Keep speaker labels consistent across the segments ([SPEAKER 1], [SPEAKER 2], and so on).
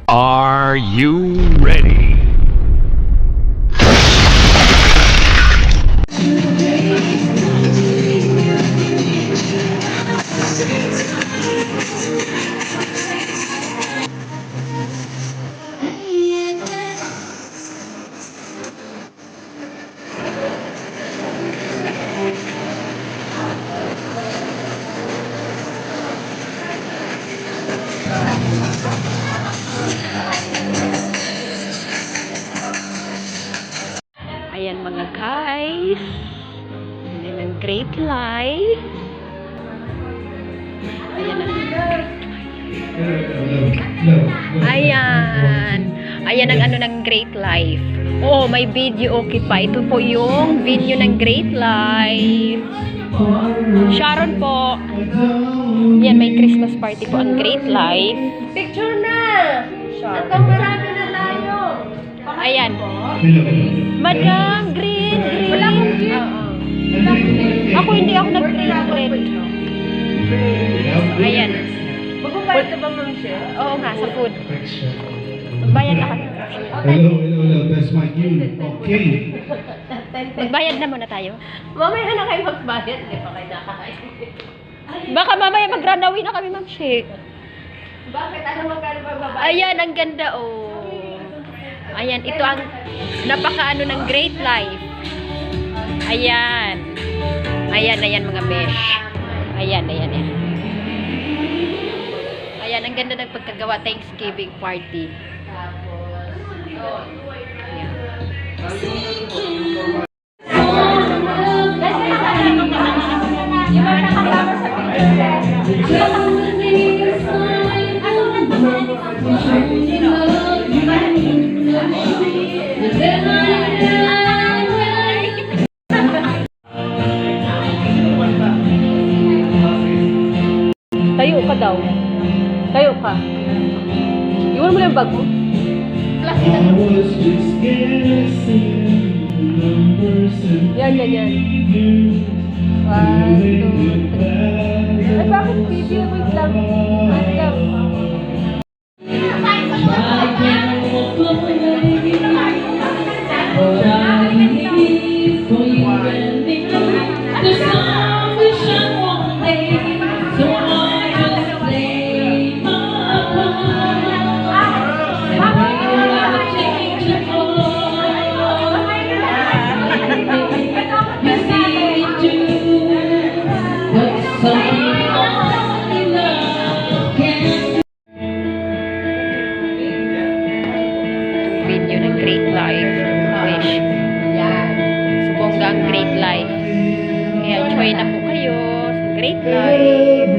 [SPEAKER 1] Are you ready?
[SPEAKER 2] Ayan mga guys. Ayan ang Great Life. Ayan ang Ayan. Ayan ang ano ng Great Life. Oh, may video okay pa. Ito po yung video ng Great Life. Sharon po. Yan, may Christmas party po ang Great Life.
[SPEAKER 3] Picture na!
[SPEAKER 2] Sharon.
[SPEAKER 3] Hanggang marami na tayo.
[SPEAKER 2] Ayan. Madam, green.
[SPEAKER 3] Wala akong gift.
[SPEAKER 2] Ako hindi ako nag-green. Ayan.
[SPEAKER 3] Magbabayad ka ba, Ma'am Shea?
[SPEAKER 2] Oo nga, sa food. Magbayad ako.
[SPEAKER 4] Hello. That's my cue. Okay.
[SPEAKER 2] Magbayad na muna tayo.
[SPEAKER 3] Mamaya na kayo magbayad. Hindi pa kayo nakakain.
[SPEAKER 2] Baka mamaya mag-runaway na kami, Ma'am Shake.
[SPEAKER 3] Bakit? Ano magkano ba babayad?
[SPEAKER 2] Ayan, ang ganda, oh. Ayan, ito ang napaka-ano ng Great Life. Ayan. Ayan, mga besh. Ayan. Ayan, ang ganda ng pagkagawa Thanksgiving party. Ayan. Tayo ka daw. Tayo ka. Iwan mo lang yung bag mo. Yan. 1, 2, 3. Ay, bakit video? Wait lang. Video ng Great Life. Wish. Yan. Subong ang Great Life. Kaya enjoy na po kayo sa Great Life.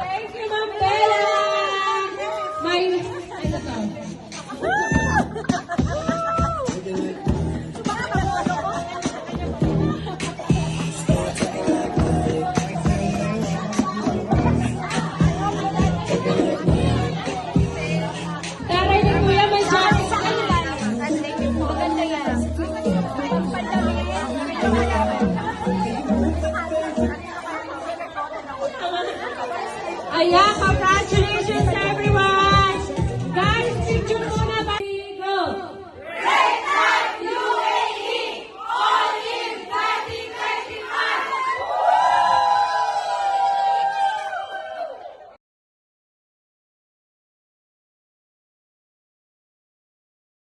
[SPEAKER 3] Thank you, Ma'am Bella! Taray ni Kuya, may sabi sa kanila. Maganda yan. Ayakap